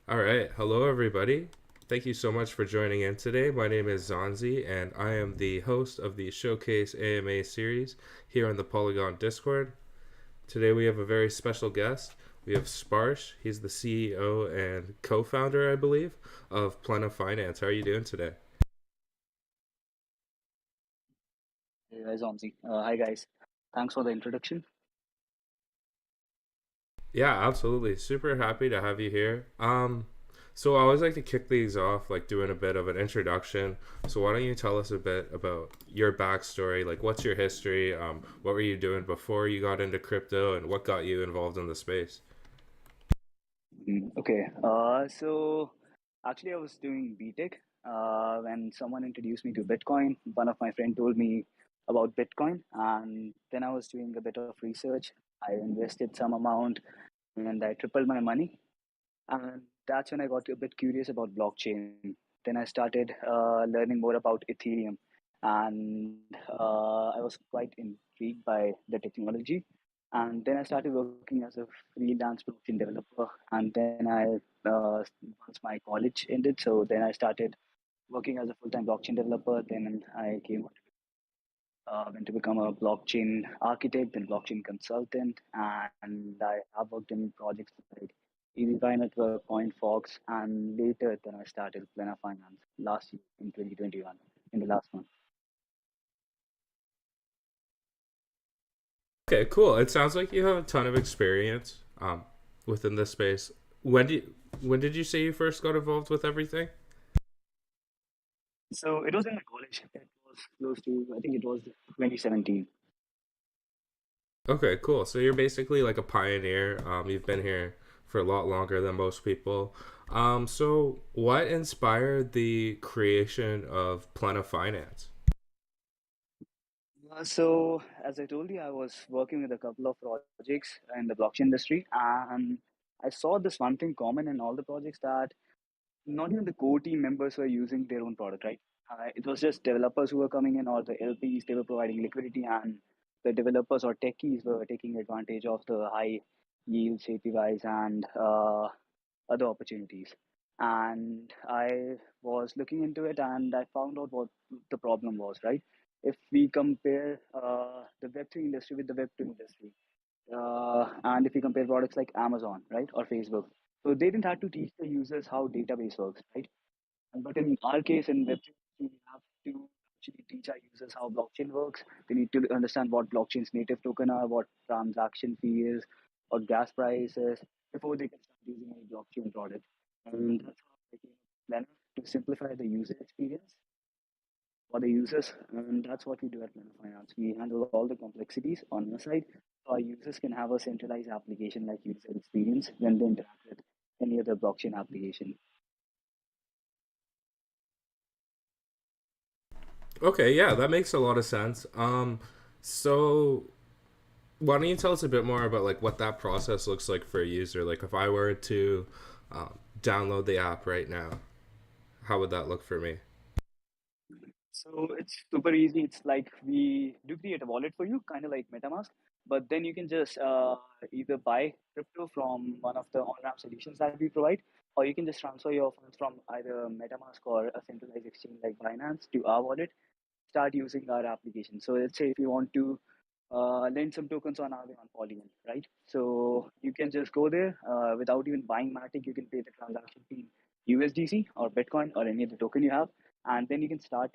All right. Hello, everybody. Thank you so much for joining in today. My name is Zanzi, and I am the host of the Showcase AMA series here on the Polygon Discord. Today, we have a very special guest. We have Sparsh. He's the CEO and co founder, I believe, of Plena Finance. How are you doing today? Hey guys, Omzi. Hi guys. Thanks for the introduction. Yeah, absolutely. Super happy to have you here. So I always like to kick these off like doing a bit of an introduction. So why don't you tell us a bit about your backstory? Like, what's your history? What were you doing before you got into crypto, and what got you involved in the space? Okay. So actually, I was doing BTech when someone introduced me to Bitcoin. One of my friend told me about Bitcoin, and then I was doing a bit of research. I invested some amount, and I tripled my money. And that's when I got a bit curious about blockchain. Then I started learning more about Ethereum, and I was quite intrigued by the technology. And then I started working as a freelance blockchain developer. And then once my college ended, so then I started working as a full-time blockchain developer. Then I came went to become a blockchain architect and blockchain consultant, and I have worked in projects like EasyFi Network, CoinFox, and later then I started Plena Finance last year in 2021, in the last month. Okay, cool. It sounds like you have a ton of experience within this space. When did you say you first got involved with everything? So it was in my college. It was close to, I think it was 2017. Okay, cool. So you're basically like a pioneer. You've been here for a lot longer than most people. So what inspired the creation of Plena Finance? So as I told you, I was working with a couple of projects in the blockchain industry, and I saw this one thing common in all the projects that not even the core team members were using their own product, right? It was just developers who were coming in, or the LPs, they were providing liquidity, and the developers or techies were taking advantage of the high yields, APYs, and other opportunities. And I was looking into it, and I found out what the problem was, right? If we compare the Web3 industry with the Web2 industry, and if we compare products like Amazon, right, or Facebook, so they didn't have to teach the users how database works, right? But in our case, in Web3, we have to actually teach our users how blockchain works. They need to understand what blockchain's native token are, what transaction fee is, or gas price is, before they can start using any blockchain product. And that's how I came up with Planner to simplify the user experience for the users. And that's what we do at Plena Finance. We handle all the complexities on our side, so our users can have a centralized application like user experience when they interact with any other blockchain application. Okay, yeah, that makes a lot of sense. So why don't you tell us a bit more about like what that process looks like for a user? Like if I were to download the app right now, how would that look for me? So it's super easy. It's like we do create a wallet for you, kind of like MetaMask, but then you can just either buy crypto from one of the on-ramp solutions that we provide, or you can just transfer your funds from either MetaMask or a centralized exchange like Binance to our wallet, start using our application. So let's say if you want to lend some tokens on Aave on Polygon, right? So you can just go there without even buying Matic. You can pay the transaction fee in USDC or Bitcoin or any other token you have, and then you can start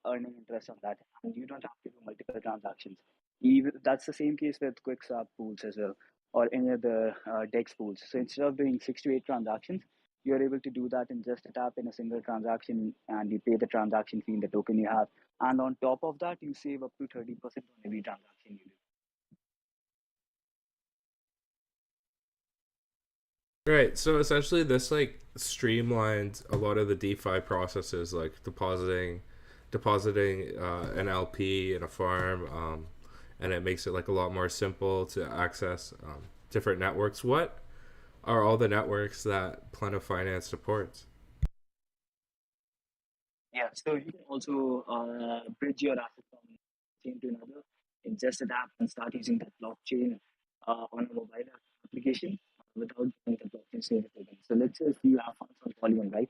earning interest on that, and you don't have to do multiple transactions. Even that's the same case with QuickSwap pools as well, or any other DEX pools. So instead of doing 6 to 8 transactions, you're able to do that in just a tap in a single transaction, and you pay the transaction fee in the token you have, and on top of that, you save up to 30% on every transaction you do. Right. So essentially, this like streamlines a lot of the DeFi processes, like depositing an LP in a farm, and it makes it like a lot more simple to access different networks. What are all the networks that Plena Finance supports? Yeah, so you can also bridge your asset from chain to another in just an app and start using that blockchain on a mobile application without doing the blockchain native token. So let's say if you have funds on Polygon, right,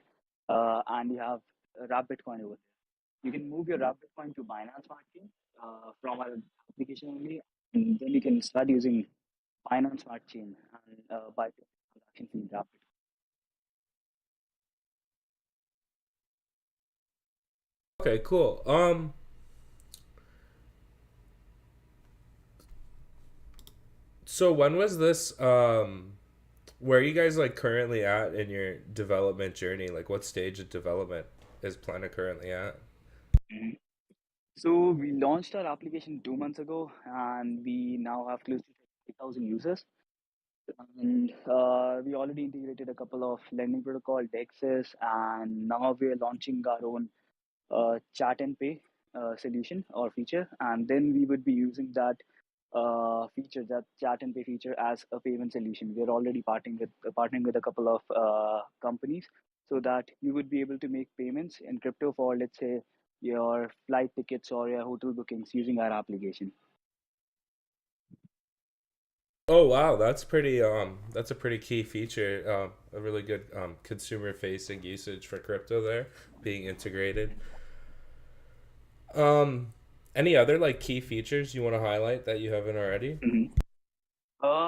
and you have wrap Bitcoin over there, you can move your wrap Bitcoin to Binance Smart Chain from our application only, and then you can start using Binance Smart Chain and buy transaction fee wrap Bitcoin. Okay, cool. So when was this? Where are you guys like currently at in your development journey? Like, what stage of development is Plena currently at? Mhm. So we launched our application 2 months ago, and we now have close to 8,000 users. And we already integrated a couple of lending protocol, DEXs, and now we're launching our own chat and pay solution or feature, and then we would be using that feature, that chat and pay feature, as a payment solution. We're already partnering with a couple of companies, so that you would be able to make payments in crypto for, let's say, your flight tickets or your hotel bookings using our application. Oh wow, that's a pretty key feature. A really good consumer facing usage for crypto there being integrated. Um, any other like key features you want to highlight that you haven't already? Mhm.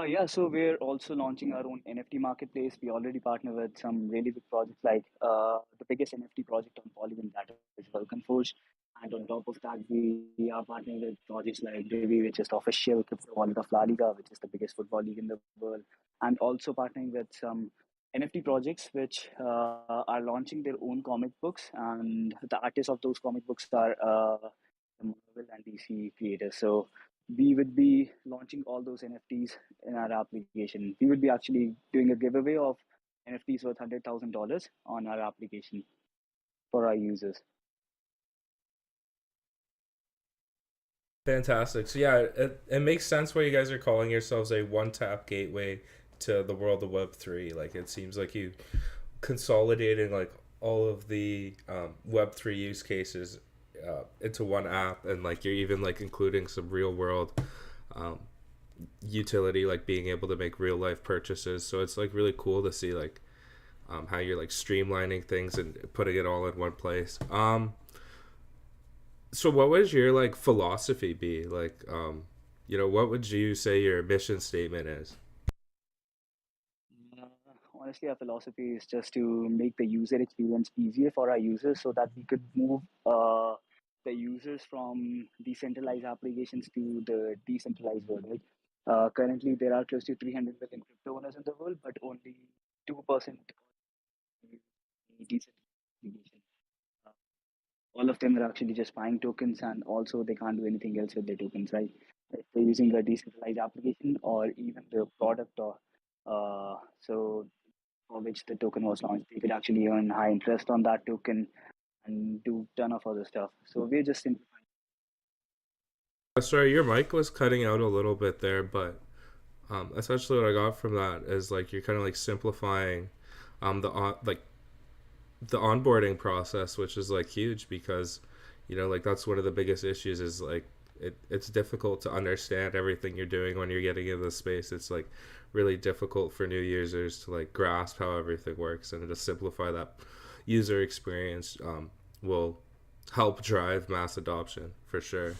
Yeah, so we're also launching our own NFT marketplace. We already partner with some really big projects, like the biggest NFT project on Polygon, that is Vulcan Forge. And on top of that, we are partnering with projects like Divi, which is the official crypto wallet of La Liga, which is the biggest football league in the world. And also partnering with some NFT projects which are launching their own comic books. And the artists of those comic books are the Marvel and DC creators. So we would be launching all those NFTs in our application. We would be actually doing a giveaway of NFTs worth $100,000 on our application for our users. Fantastic. So yeah, it makes sense why you guys are calling yourselves a one tap gateway to the world of Web3. Like it seems like you consolidating like all of the Web3 use cases into one app, and like you're even like including some real world um, utility, like being able to make real life purchases. So it's like really cool to see like how you're like streamlining things and putting it all in one place. So what would your like philosophy be? Like, what would you say your mission statement is? Uh, Honestly, our philosophy is just to make the user experience easier for our users so that we could move the users from decentralized applications to the decentralized world. Right? Currently, there are close to 300 million crypto owners in the world, but only 2% use the decentralized application. Uh, all of them are actually just buying tokens, and also they can't do anything else with their tokens, right? If they're using a decentralized application or even the product, or so for which the token was launched, they could actually earn high interest on that token and do ton of other stuff. So we're just simplifying. Sorry, your mic was cutting out a little bit there, but essentially what I got from that is like you're kind of like simplifying like the onboarding process, which is like huge because like that's one of the biggest issues is like it's difficult to understand everything you're doing when you're getting into the space. It's like really difficult for new users to like grasp how everything works, and to simplify that user experience will help drive mass adoption for sure.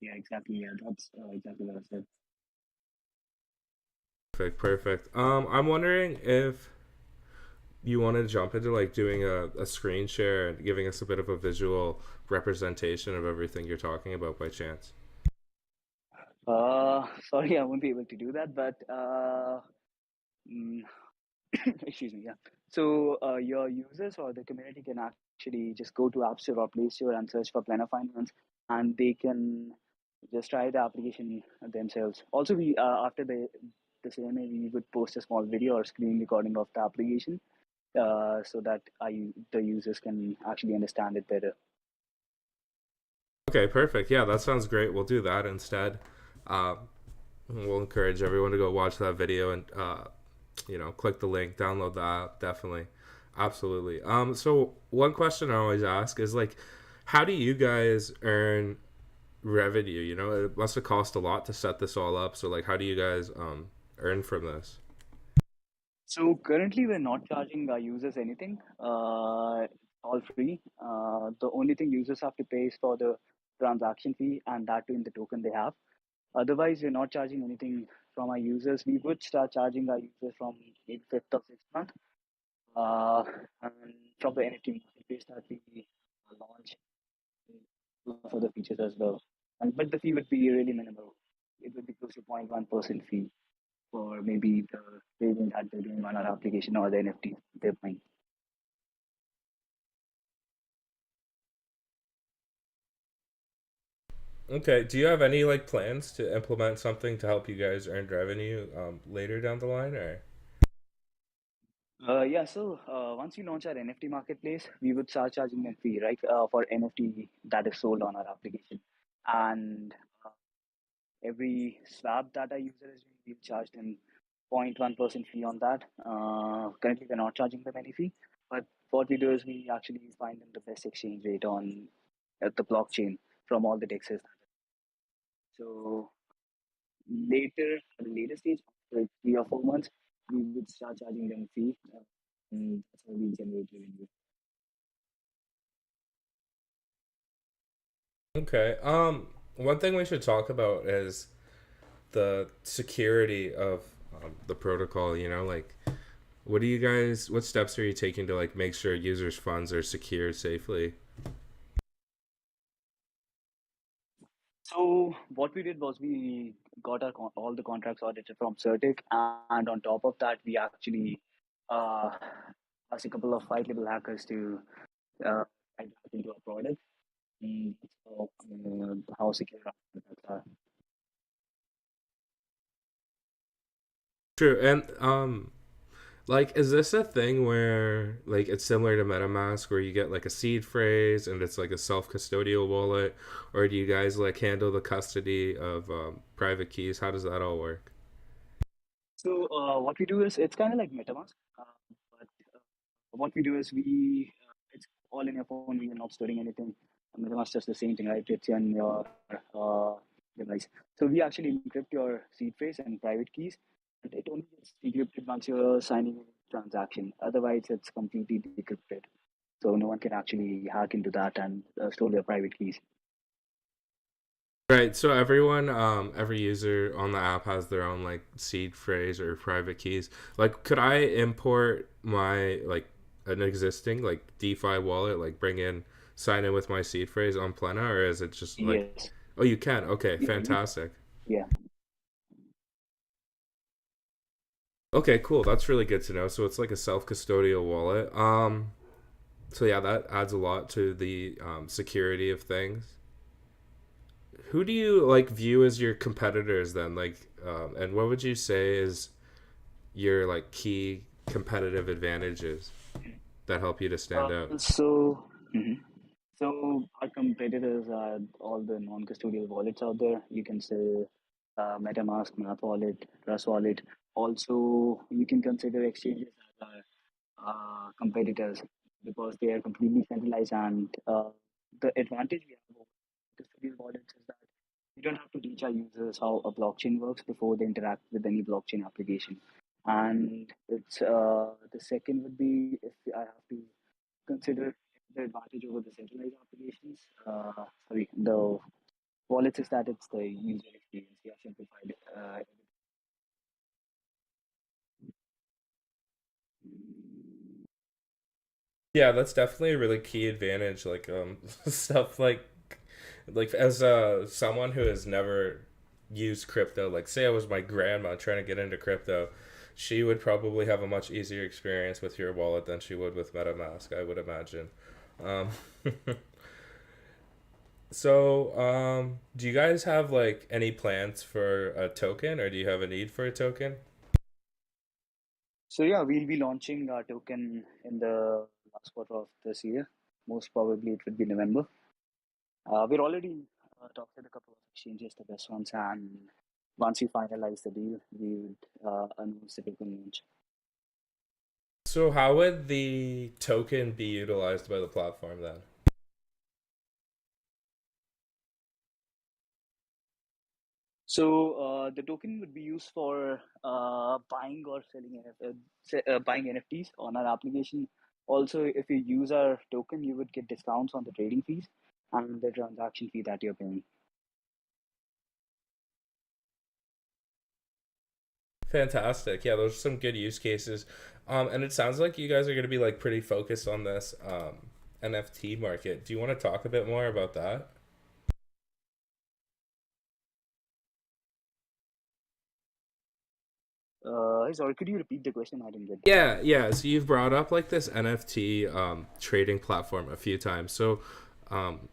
Yeah, exactly. Yeah, that's exactly what I said. Perfect, perfect. I'm wondering if you want to jump into like doing a screen share and giving us a bit of a visual representation of everything you're talking about by chance. Sorry, I won't be able to do that, but mm, excuse me. Yeah. So your users or the community can actually just go to App Store or Play Store and search for Plena Finance, and they can just try the application themselves. Also, we after the CMA, we would post a small video or screen recording of the application, so that the users can actually understand it better. Okay, perfect. Yeah, that sounds great. We'll do that instead. Uh, we'll encourage everyone to go watch that video and click the link, download the app. Definitely, absolutely. So one question I always ask is like, how do you guys earn revenue? It must have cost a lot to set this all up. So like, how do you guys earn from this? So currently, we're not charging our users anything. All free. The only thing users have to pay is for the transaction fee, and that too in the token they have. Otherwise, we're not charging anything from our users. We would start charging our users from maybe fifth or sixth month, uh, and from the NFT marketplace that we launch for the features as well. And but the fee would be really minimal. It would be close to 0.1% fee for maybe the trading that they're doing on our application or the NFT they're buying. Okay. Do you have any like plans to implement something to help you guys earn revenue later down the line, or? Yeah, so once we launch our NFT marketplace, we would start charging them fee, right, for NFT that is sold on our application. And uh, every swap that our user is doing, we've charged them 0.1% fee on that. Currently, we're not charging them any fee, but what we do is we actually find them the best exchange rate on the blockchain from all the dexes. So later, at a later stage, after 3 or 4 months, we would start charging them fee, and that's how we generate revenue. Okay. One thing we should talk about is the security of the protocol. You know, like what steps are you taking to like make sure users' funds are secured safely? So what we did was we got all the contracts audited from Certic, and on top of that, we actually uh, asked a couple of white label hackers to hack into our product. So how secure our products are. True. And like, is this a thing where like it's similar to MetaMask, where you get like a seed phrase and it's like a self custodial wallet, or do you guys like handle the custody of private keys? How does that all work? So what we do is it's kind of like MetaMask, but what we do is it's all in your phone. We are not storing anything. MetaMask does the same thing, right? It's in your uh, device. So we actually encrypt your seed phrase and private keys, and it only gets decrypted once you're signing a transaction. Otherwise, it's completely decrypted. So no one can actually hack into that and store their private keys. Right. So everyone, every user on the app has their own like seed phrase or private keys. Like, could I import my like an existing like DeFi wallet, like bring in, sign in with my seed phrase on Plena, or is it just like, Yes. oh, you can? Okay, Yeah. fantastic. Yeah. Okay, cool. That's really good to know. So it's like a self custodial wallet. So yeah, that adds a lot to the security of things. Who do you like view as your competitors then? Like, and what would you say is your like key competitive advantages that help you to stand out? So. Mhm. So our competitors are all the non-custodial wallets out there. You can say MetaMask, Map Wallet, Trust Wallet. Also, you can consider exchanges as our competitors because they are completely centralized. And the advantage we have over custodial wallets is that we don't have to teach our users how a blockchain works before they interact with any blockchain application. And it's the second would be if I have to consider the advantage over the centralized applications. Sorry, the wallets is that it's the user experience. We have simplified. Yeah, that's definitely a really key advantage. Like stuff like as someone who has never used crypto, like say I was my grandma trying to get into crypto, she would probably have a much easier experience with your wallet than she would with MetaMask, I would imagine. Um, so, do you guys have like any plans for a token, or do you have a need for a token? So yeah, we'll be launching our token in the last quarter of this year. Most probably it would be November. We're already talked with a couple of exchanges, the best ones, and once we finalize the deal, we would announce the token launch. So, how would the token be utilized by the platform then? The token would be used for buying or selling buying NFTs on our application. Also, if you use our token, you would get discounts on the trading fees and the transaction fee that you're paying. Fantastic. Yeah, those are some good use cases. And it sounds like you guys are going to be like pretty focused on this NFT market. Do you want to talk a bit more about that? Sorry, could you repeat the question? I didn't get that. Yeah, yeah. So you've brought up like this NFT trading platform a few times. So um,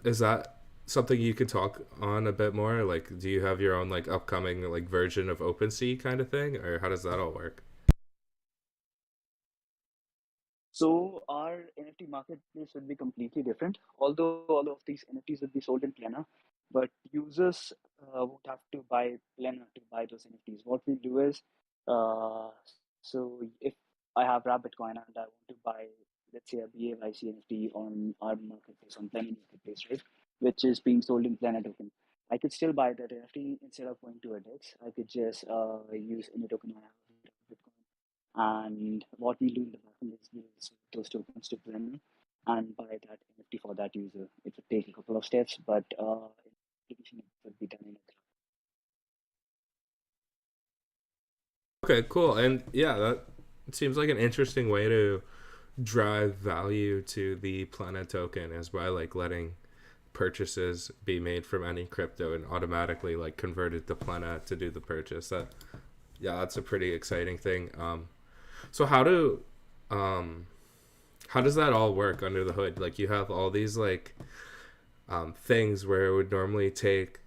is that something you could talk on a bit more? Like, do you have your own like upcoming like version of OpenSea kind of thing, or how does that all work? So our NFT marketplace would be completely different. Although all of these NFTs would be sold in Plena, but users would have to buy Plena to buy those NFTs. What we do is, uh, so if I have Rabbit Coin and I want to buy, let's say, a BAYC NFT on our marketplace, on Plena marketplace, right, which is being sold in Plena token, I could still buy that NFT instead of going to a DEX. I could just use any token I have, Bitcoin, and what we do in the backend is we'll send those tokens to Plena and buy that NFT for that user. It would take a couple of steps, but in application it would be done in a Okay, cool. And yeah, that seems like an interesting way to drive value to the Planet token is by like letting purchases be made from any crypto and automatically like converted to Plena to do the purchase. That yeah, that's a pretty exciting thing. So um how does that all work under the hood? Like you have all these like things where it would normally take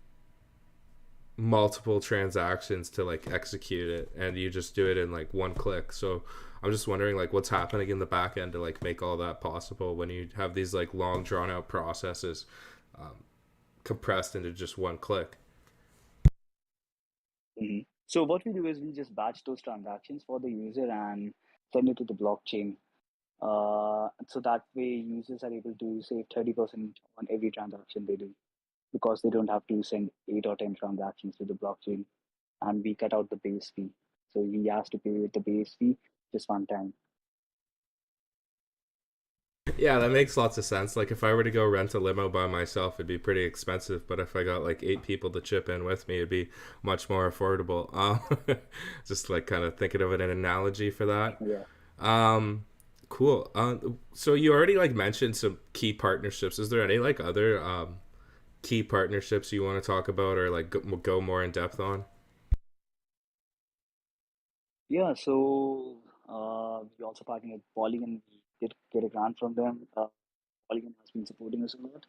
multiple transactions to like execute it and you just do it in like one click. So I'm just wondering like what's happening in the back end to like make all that possible when you have these like long drawn out processes compressed into just one click. So what we do is we just batch those transactions for the user and send it to the blockchain. So that way users are able to save 30% on every transaction they do because they don't have to send 8 or 10 transactions to the blockchain, and we cut out the base fee. So he has to pay the base fee just one time. Yeah, that makes lots of sense. Like if I were to go rent a limo by myself, it'd be pretty expensive. But if I got like 8 people to chip in with me, it'd be much more affordable. Just like kind of thinking of it an analogy for that. Yeah. Um, cool. So you already like mentioned some key partnerships. Is there any like other key partnerships you want to talk about or like go more in depth on? Yeah, so we also partnered with Polygon. We did get a grant from them. Polygon has been supporting us a lot.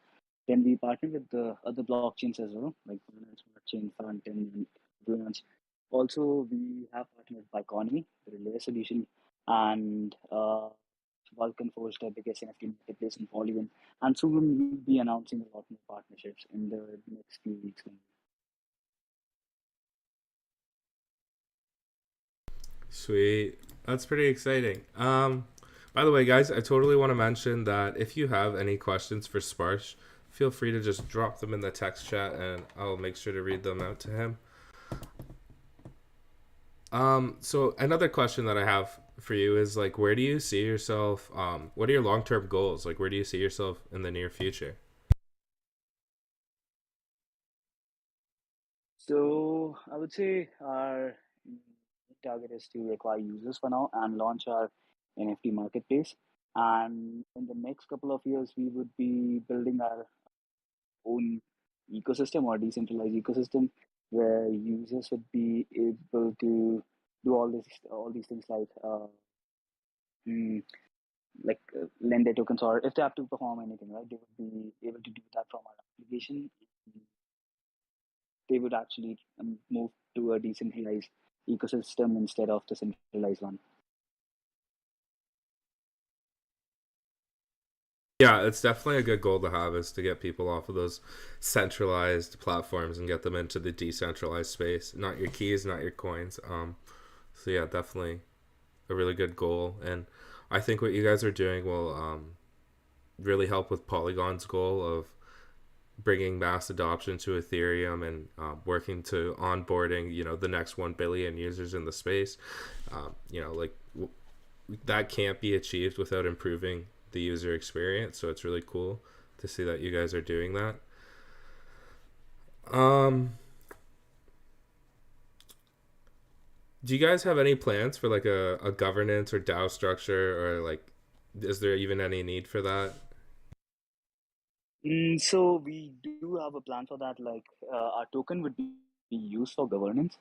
Then we partnered with the other blockchains as well, like Binance Smart Chain, Fountain, and Avalanche. Also, we have partnered with Biconomy, the relay solution, and Vulcan Forge, the biggest NFT marketplace in Polygon. And soon we'll be announcing a lot more partnerships in the next few weeks. Sweet. That's pretty exciting. By the way, guys, I totally want to mention that if you have any questions for Sparsh, feel free to just drop them in the text chat and I'll make sure to read them out to him. So another question that I have for you is like, where do you see yourself? What are your long term goals? Like, where do you see yourself in the near future? So I would say our target is to acquire users for now and launch our NFT marketplace. And in the next couple of years, we would be building our own ecosystem or decentralized ecosystem where users would be able to do all these things mm, lend their tokens, or if they have to perform anything, right, they would be able to do that from our application. They would actually move to a decentralized ecosystem instead of the centralized one. Yeah, it's definitely a good goal to have is to get people off of those centralized platforms and get them into the decentralized space. Not your keys, not your coins. So yeah, definitely a really good goal, and I think what you guys are doing will really help with Polygon's goal of bringing mass adoption to Ethereum and working to onboarding, the next 1 billion users in the space. Like that can't be achieved without improving the user experience. So it's really cool to see that you guys are doing that. Um, do you guys have any plans for like a governance or DAO structure, or like, is there even any need for that? So we do have a plan for that. Like our token would be used for governance,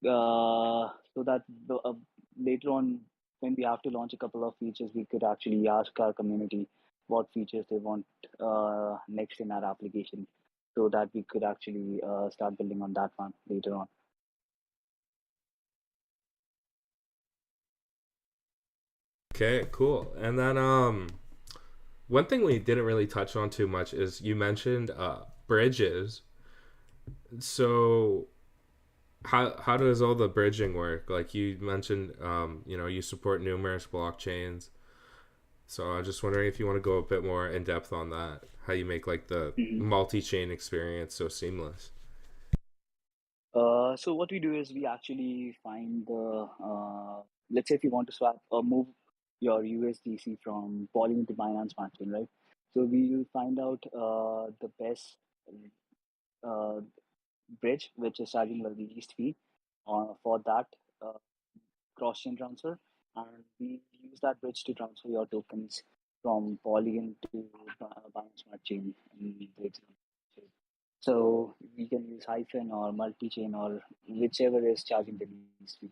so that later on, when we have to launch a couple of features, we could actually ask our community what features they want next in our application, so that we could actually start building on that one later on. Okay, cool. And then one thing we didn't really touch on too much is you mentioned bridges. So how does all the bridging work? Like you mentioned, you support numerous blockchains. So I'm just wondering if you want to go a bit more in depth on that. How you make like the Mhm. multi-chain experience so seamless. So what we do is we actually find let's say if you want to swap or move your USDC from Polygon to Binance Smart Chain, right? So we will find out the best uh, bridge which is charging the least fee for that uh, cross-chain transfer, and we use that bridge to transfer your tokens from Polygon to Binance Smart Chain in the example. So we can use hyphen or multi-chain or whichever is charging the least fee.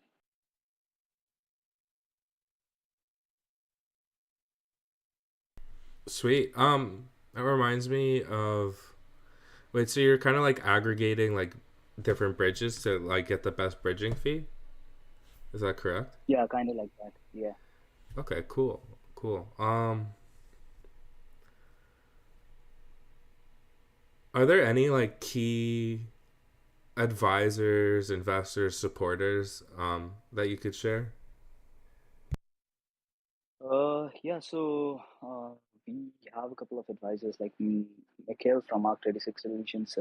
Sweet. That reminds me of wait, so you're kind of like aggregating like different bridges to like get the best bridging fee? Is that correct? Yeah, kind of like that. Yeah. Okay, cool. Cool. Are there any like key advisors, investors, supporters that you could share? Yeah. So we have a couple of advisors like Mikhail from Arc 36 Solutions,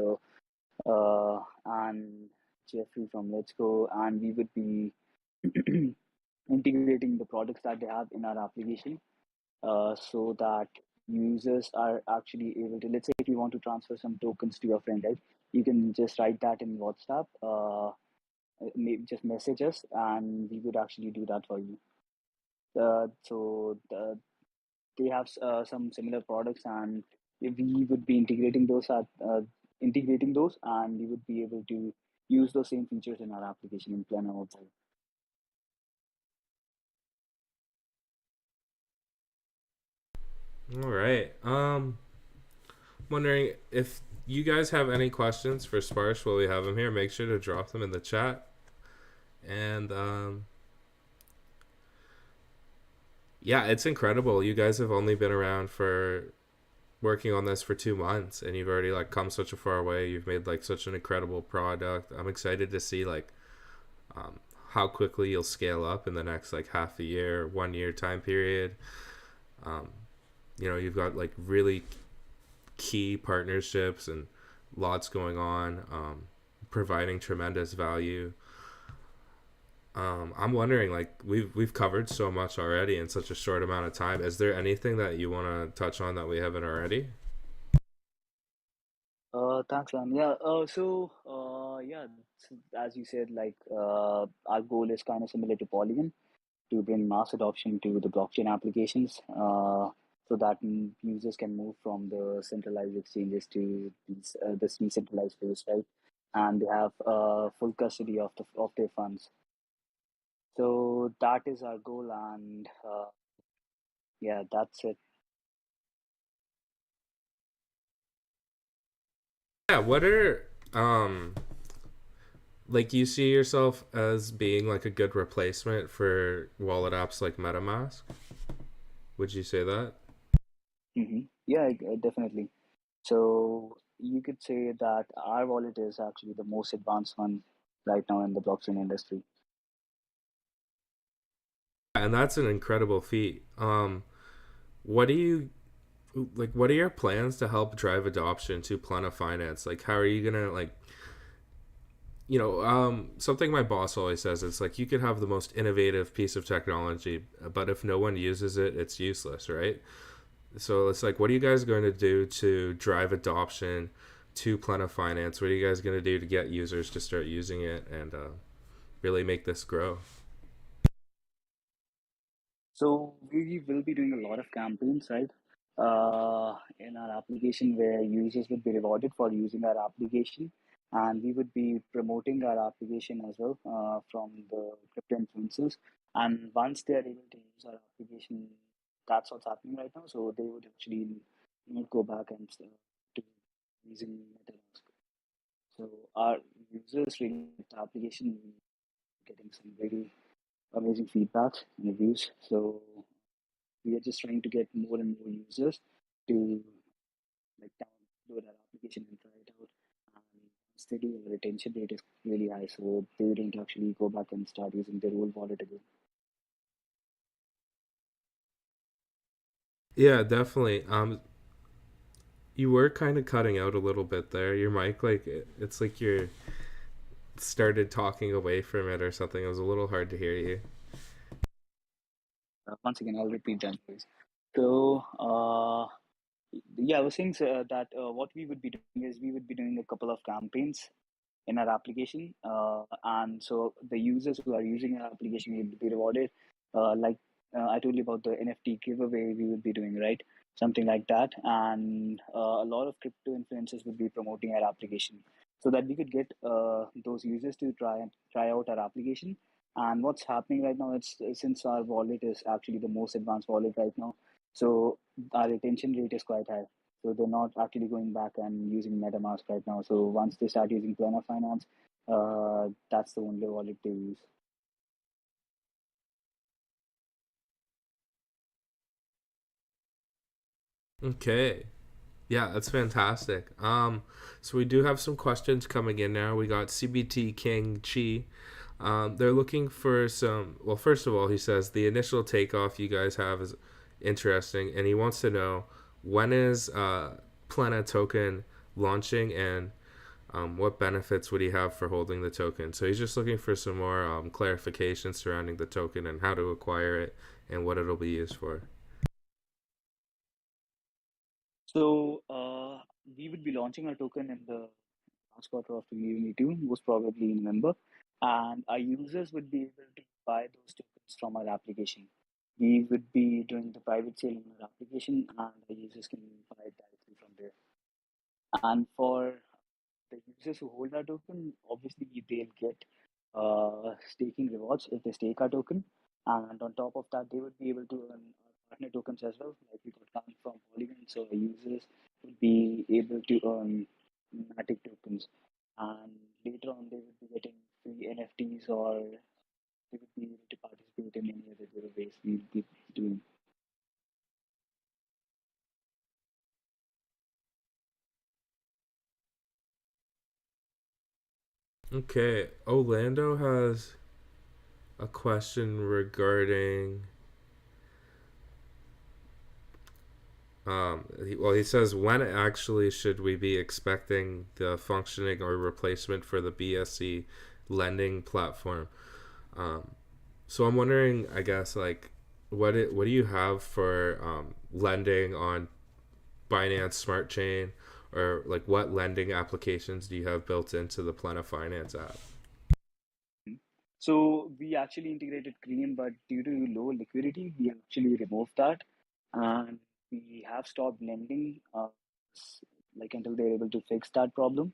and Jeffrey from Let's Go, and we would be integrating the products that they have in our application, so that users are actually able to, let's say if you want to transfer some tokens to your friend, right, you can just write that in WhatsApp, maybe just message us and we would actually do that for you. They have some similar products, and we would be integrating those, and we would be able to use those same features in our application in Plena also. All right. Wondering if you guys have any questions for Sparsh while we have him here. Make sure to drop them in the chat. And yeah, it's incredible. You guys have only been around for working on this for 2 months, and you've already like come such a far way. You've made like such an incredible product. I'm excited to see like um, how quickly you'll scale up in the next like half a year, 1 year time period. Um, you've got like really key partnerships and lots going on, providing tremendous value. I'm wondering, like we've covered so much already in such a short amount of time. Is there anything that you want to touch on that we haven't already? Thanks, man. Yeah. Yeah, as you said, like our goal is kind of similar to Polygon, to bring mass adoption to the blockchain applications, so that users can move from the centralized exchanges to this decentralized space, right? And they have full custody of their funds. So that is our goal, and yeah, that's it. Yeah. What are like you see yourself as being like a good replacement for wallet apps like MetaMask? Would you say that? Yeah, definitely. So you could say that our wallet is actually the most advanced one right now in the blockchain industry. And that's an incredible feat. What do you like what are your plans to help drive adoption to Plena Finance? Like how are you gonna like something my boss always says, it's like you could have the most innovative piece of technology, but if no one uses it, it's useless, right? So it's like, what are you guys going to do to drive adoption to Plena Finance? What are you guys going to do to get users to start using it and really make this grow? So we will be doing a lot of campaigns, right? In our application where users would be rewarded for using our application, and we would be promoting our application as well from the crypto influencers. And once they are able to use our application, that's what's happening right now. So they would actually not go back and to using Metaverse. So our users really like the application, getting some very amazing feedbacks and reviews. So we are just trying to get more and more users to like download our application and try it out. And once they do, the retention rate is really high, so they don't actually go back and start using their old wallet again. Yeah, definitely. You were kind of cutting out a little bit there. Your mic, like it's like you're started talking away from it or something. It was a little hard to hear you. Once again, I'll repeat that, please. So, yeah, I was saying that what we would be doing is we would be doing a couple of campaigns in our application, and so the users who are using our application will be rewarded. Like I told you about the NFT giveaway we would be doing, right? Something like that, and a lot of crypto influencers would be promoting our application, so that we could get those users to try out our application. And what's happening right now? It's since our wallet is actually the most advanced wallet right now, so our retention rate is quite high. So they're not actually going back and using MetaMask right now. So once they start using Plena Finance, that's the only wallet they use. Okay. Yeah, that's fantastic. So we do have some questions coming in now. We got CBT King Chi. They're looking for some. Well, first of all, he says the initial takeoff you guys have is interesting, and he wants to know when is Plena token launching, and what benefits would he have for holding the token. So he's just looking for some more clarification surrounding the token and how to acquire it and what it'll be used for. So we would be launching our token in the last quarter of 2022, most probably in November, and our users would be able to buy those tokens from our application. We would be doing the private sale on our application, and the users can buy it directly from there. And for the users who hold our token, obviously they'll get staking rewards if they stake our token. And on top of that, they would be able to earn partner tokens as well, like we got coming from Polygon. So our users would be able to earn Matic tokens. And later on, they would be getting free NFTs, or they would be able to participate in any other giveaways we'll be doing. Okay, Orlando has a question regarding. He says, when actually should we be expecting the functioning or replacement for the BSC lending platform? Um, so I'm wondering, I guess, like, what do you have for lending on Binance Smart Chain, or like what lending applications do you have built into the Plena Finance app? So we actually integrated Cream, but due to low liquidity, we actually removed that, and we have stopped lending, like until they're able to fix that problem.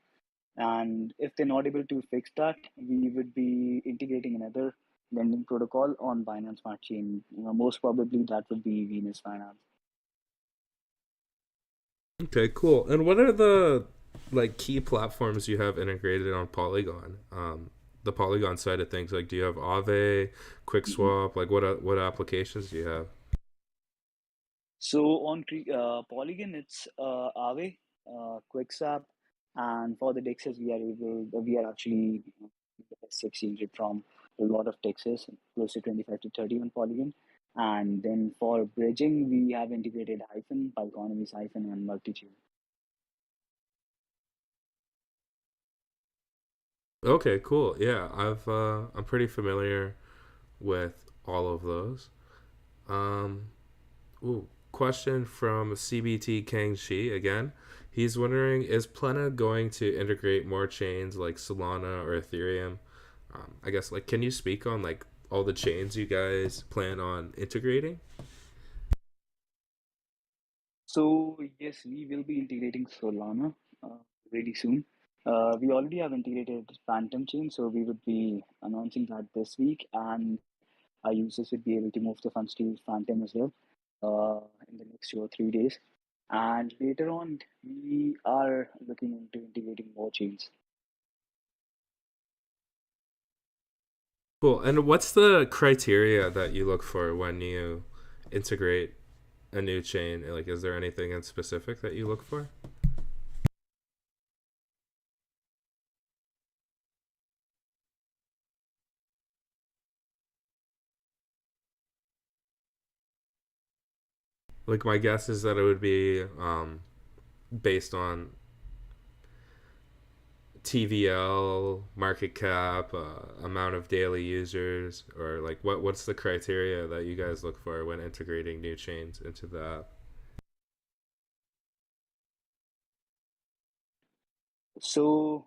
And if they're not able to fix that, we would be integrating another lending protocol on Binance Smart Chain. Most probably that would be Venus Finance. Okay, cool. And what are the like key platforms you have integrated on Polygon? The Polygon side of things, like do you have Aave, Mhm. QuickSwap? Like what applications do you have? So on Polygon, it's Aave, QuickSwap, and for the dexes, we are actually the best exchange rate from a lot of dexes, close to 25 to 30 on Polygon. And then for bridging, we have integrated hyphen, bulk economies hyphen, and multitude. Okay, cool. Yeah, I'm pretty familiar with all of those. Um, Question from CBT Kang Shi again. He's wondering, is Plena going to integrate more chains like Solana or Ethereum? I guess like can you speak on like all the chains you guys plan on integrating? So yes, we will be integrating Solana really soon. We already have integrated Phantom chain, so we would be announcing that this week, and our users would be able to move the funds to Phantom as well in the next 2 or 3 days. And later on, we are looking into integrating more chains. Cool. And what's the criteria that you look for when you integrate a new chain? Like, is there anything in specific that you look for? Like, my guess is that it would be based on TVL, market cap, amount of daily users, or like what's the criteria that you guys look for when integrating new chains into the app? So,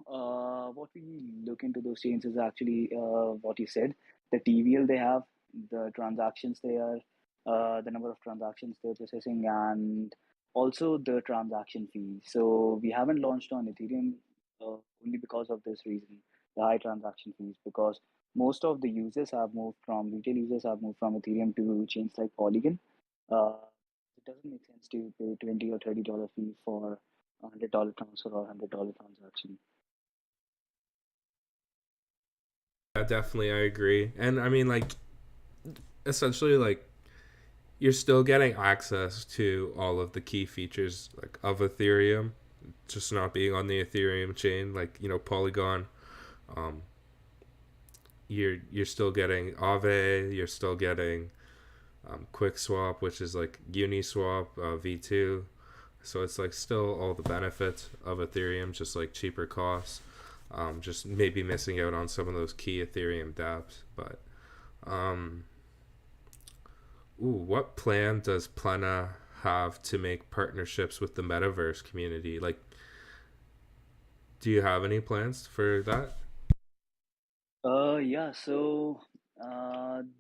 what we look into those chains is actually what you said, the TVL they have, the transactions they are, the number of transactions they're processing, and also the transaction fee. So, we haven't launched on Ethereum only because of this reason, the high transaction fees, because most of the users have moved from retail users have moved from Ethereum to chains like Polygon. Uh, it doesn't make sense to pay $20 or $30 fee for $100 transfer or $100 transaction. Yeah, definitely, I agree. And I mean, like, essentially, like, you're still getting access to all of the key features like of Ethereum, just not being on the Ethereum chain. Like, Polygon. Um, you're still getting Aave. You're still getting Quick Swap, which is like Uniswap V2. So it's like still all the benefits of Ethereum, just like cheaper costs. Just maybe missing out on some of those key Ethereum dApps. But um, what plan does Plena have to make partnerships with the Metaverse community? Like, do you have any plans for that? Yeah, so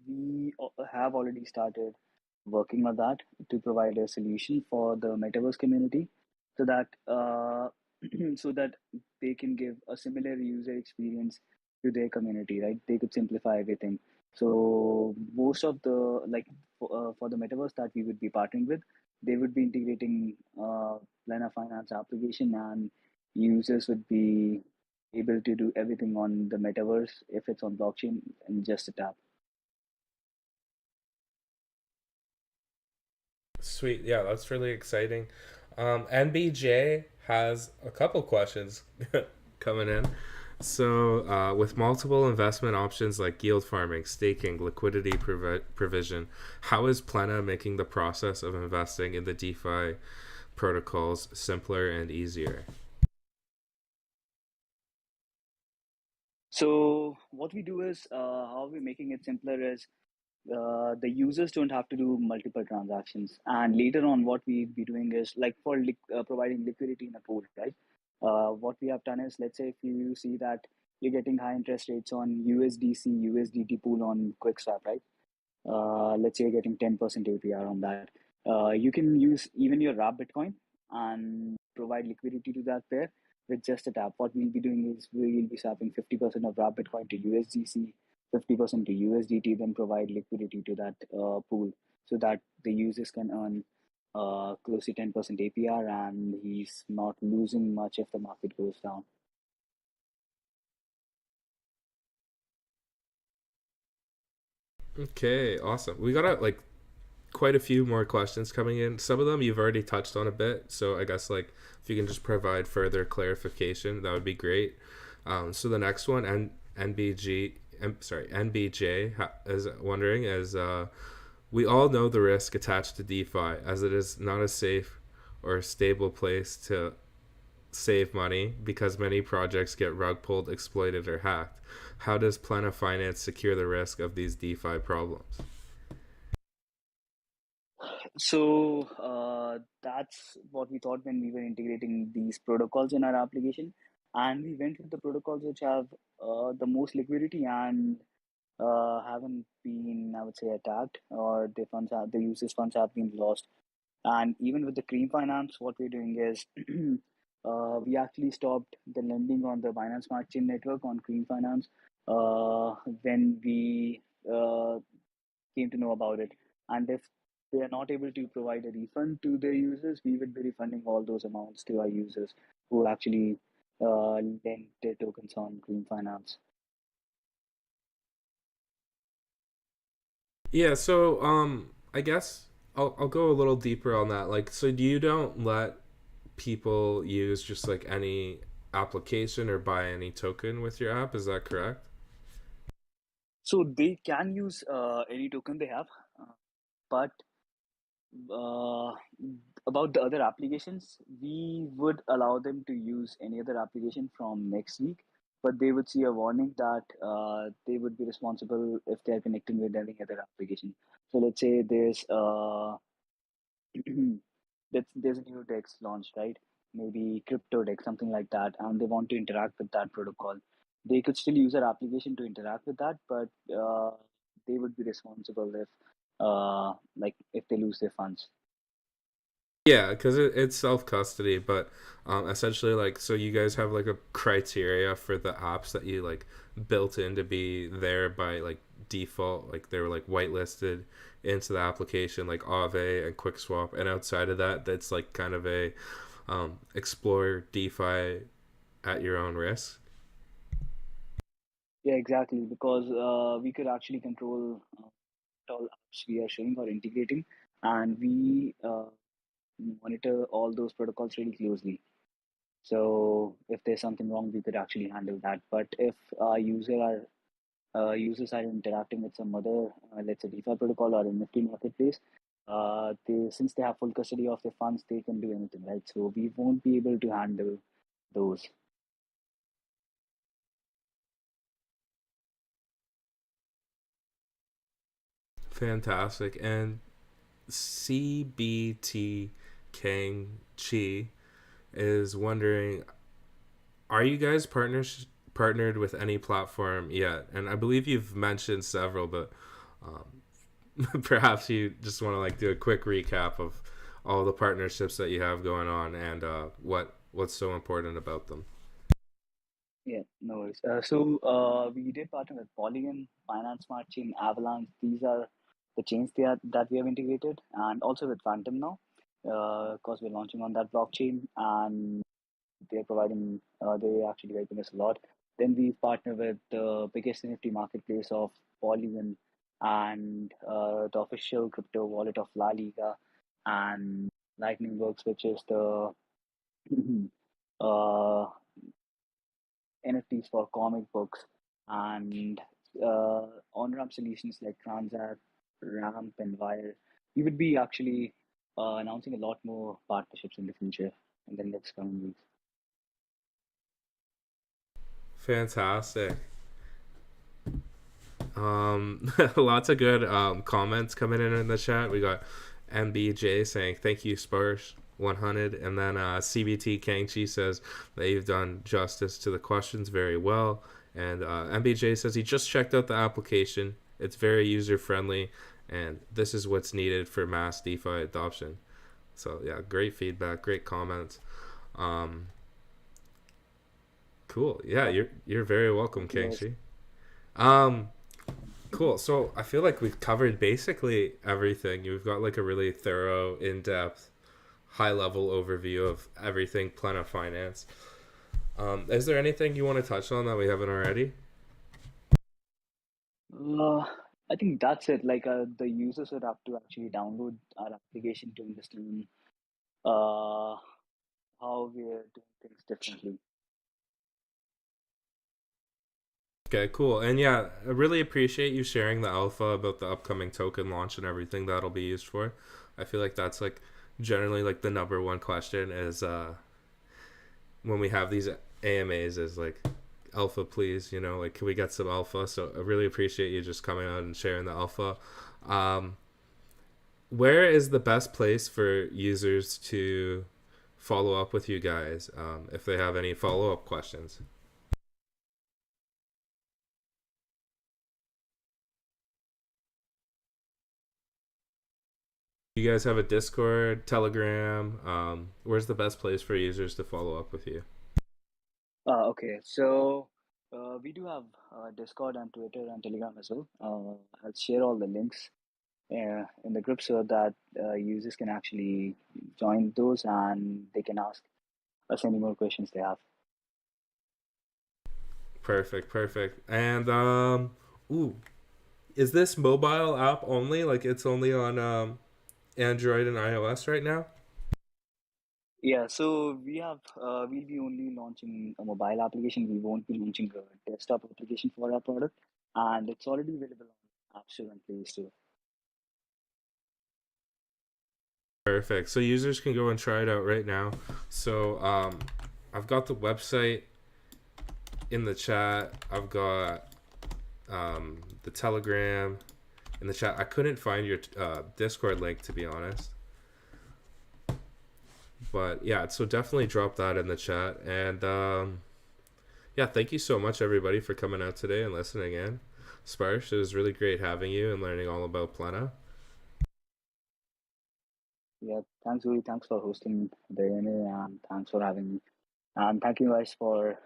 we have already started working on that to provide a solution for the metaverse community so that so that they can give a similar user experience to their community, right? They could simplify everything. So most of the for the metaverse that we would be partnering with, they would be integrating Plena Finance application, and users would be able to do everything on the metaverse if it's on blockchain in just a tap. Sweet. Yeah, that's really exciting. NBJ has a couple questions coming in. So, with multiple investment options like yield farming, staking, liquidity provision, how is Plena making the process of investing in the DeFi protocols simpler and easier? So what we do is how we're making it simpler is the users don't have to do multiple transactions. And later on, what we'll be doing is like for providing liquidity in a pool, right? What we have done is, let's say if you see that you're getting high interest rates on USDC, USDT pool on QuickSwap, right? Let's say you're getting 10% APR on that. You can use even your wrap Bitcoin and provide liquidity to that pair with just a tap. What we'll be doing is we'll be swapping 50% of wrap Bitcoin to USDC, 50% to USDT, then provide liquidity to that pool so that the users can earn close to 10% APR, and he's not losing much if the market goes down. Okay, awesome. We got like quite a few more questions coming in. Some of them you've already touched on a bit, so I guess like if you can just provide further clarification, that would be great. So the next one, NBG, sorry, NBJ is wondering is We all know the risk attached to DeFi, as it is not a safe or stable place to save money because many projects get rug pulled, exploited, or hacked. How does Plena Finance secure the risk of these DeFi problems? So that's what we thought when we were integrating these protocols in our application, and we went with the protocols which have the most liquidity and haven't been, I would say, attacked, or the users' funds have been lost. And even with the cream finance, what we're doing is we actually stopped the lending on the Binance Smart Chain network on cream finance when we came to know about it. And if they are not able to provide a refund to their users, we would be refunding all those amounts to our users who actually lent their tokens on Green Finance. Yeah, so I guess I'll go a little deeper on that. Like, so you don't let people use just like any application or buy any token with your app, is that correct? So they can use any token they have, but uh, about the other applications, we would allow them to use any other application from next week, but they would see a warning that they would be responsible if they're connecting with any other application. So let's say there's a new DEX launched, right? Maybe crypto DEX, something like that, and they want to interact with that protocol. They could still use our application to interact with that, but they would be responsible if, like, if they lose their funds. Yeah, because it's self custody, but essentially, like, so you guys have like a criteria for the apps that you like built in to be there by like default, like they were like whitelisted into the application, like Aave and QuickSwap, and outside of that, that's like kind of a explore DeFi at your own risk. Yeah, exactly, because we could actually control all apps we are showing or integrating, and we monitor all those protocols really closely. So if there's something wrong, we could actually handle that. But if users are interacting with some other, let's say, DeFi protocol or NFT marketplace, they since they have full custody of their funds, they can do anything, right? So we won't be able to handle those. Fantastic. And CBT Kang Chi is wondering, are you guys partnered with any platform yet? And I believe you've mentioned several, but perhaps you just want to like do a quick recap of all the partnerships that you have going on and what's so important about them. Yeah, no worries. We did partner with Polygon, Binance Smart Chain, Avalanche. These are the chains that we have integrated, and also with Phantom now, because we're launching on that blockchain, and they're providing, they're actually helping us a lot. Then we partner with the biggest NFT marketplace of Polygon and the official crypto wallet of La Liga and Lightning Works, which is the uh, NFTs for comic books and on-ramp solutions like Transact, Ramp, and Wire. We would be actually announcing a lot more partnerships in the future in the next coming weeks. Fantastic. Lots of good comments coming in the chat. We got MBJ saying thank you, Sparsh 100, and then CBT Kangchi says that you've done justice to the questions very well. And MBJ says he just checked out the application. It's very user friendly, and this is what's needed for mass DeFi adoption. So yeah, great feedback, great comments. Um, cool. Yeah, Yeah, you're very welcome, thank you guys. Kangchi. Um, Cool. So I feel like we've covered basically everything. You've got like a really thorough, in depth, high level overview of everything Plena Finance. Is there anything you want to touch on that we haven't already? Uh, I think that's it. Like the users would have to actually download our application to understand uh, how we're doing things differently. Okay, cool. And yeah, I really appreciate you sharing the alpha about the upcoming token launch and everything that'll be used for. I feel like that's like generally like the number one question is when we have these AMAs is like alpha please, you know, like can we get some alpha? So I really appreciate you just coming out and sharing the alpha. Um where is the best place for users to follow up with you guys if they have any follow up questions? You guys have a Discord, Telegram? Where's the best place for users to follow up with you? Okay, so we do have Discord and Twitter and Telegram as well. I'll share all the links in the group so that users can actually join those and they can ask us any more questions they have. Perfect, perfect. And ooh, is this mobile app only? Like it's only on Android and iOS right now? Yeah, so we'll be only launching a mobile application. We won't be launching a desktop application for our product, and it's already available on App Store and Play Store. Perfect. So users can go and try it out right now. So I've got the website in the chat. I've got the Telegram in the chat. I couldn't find your Discord link to be honest. But yeah, so definitely drop that in the chat. And yeah, thank you so much everybody for coming out today and listening in. Sparsh, it was really great having you and learning all about Plena. Yeah, thanks, Uri. Thanks for hosting the AMA, and thanks for having me. And thank you guys for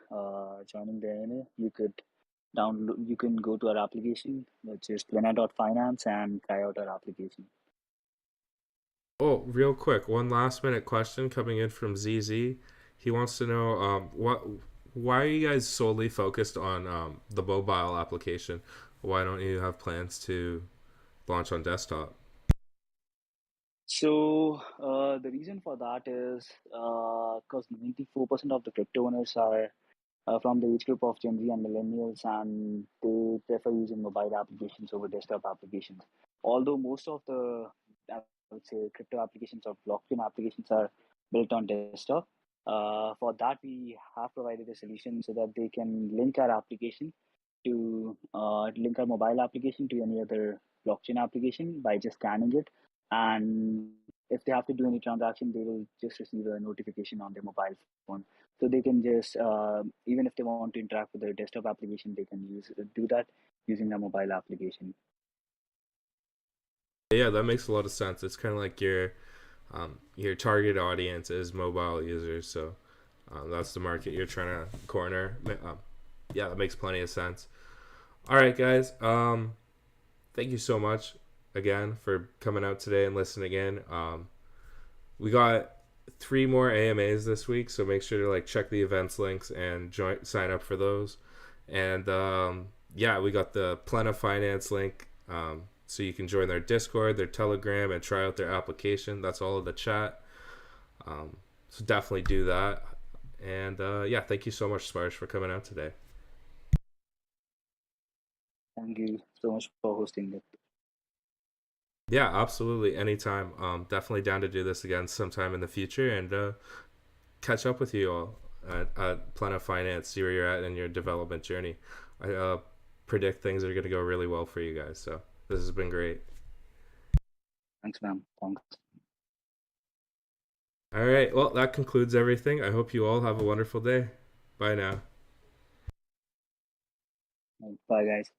joining the AMA. You can go to our application, which is Plena.finance, and try out our application. Oh, real quick, one last minute question coming in from ZZ. He wants to know why are you guys solely focused on the mobile application? Why don't you have plans to launch on desktop? So the reason for that is because 94% of the crypto owners are from the age group of Gen Z and millennials, and they prefer using mobile applications over desktop applications. Although most of the, I would say, crypto applications or blockchain applications are built on desktop, for that we have provided a solution so that they can link our mobile application to any other blockchain application by just scanning it, and if they have to do any transaction, they will just receive a notification on their mobile phone, so they can just even if they want to interact with their desktop application, they can do that using a mobile application. Yeah, that makes a lot of sense. It's kind of like your target audience is mobile users, so that's the market you're trying to corner. Yeah, that makes plenty of sense. All right, guys. Thank you so much again for coming out today and listening in. We got 3 more AMAs this week, so make sure to like check the events links and sign up for those. And yeah, we got the Plena Finance link, so you can join their Discord, their Telegram, and try out their application. That's all in the chat. So definitely do that. And yeah, thank you so much, Sparsh, for coming out today. Thank you so much for hosting it. Yeah, absolutely. Anytime. Definitely down to do this again sometime in the future and catch up with you all at Plena Finance, see where you're at in your development journey. I predict things are going to go really well for you guys. So this has been great. Thanks, ma'am. Thanks. All right. Well, that concludes everything. I hope you all have a wonderful day. Bye now. Bye, guys.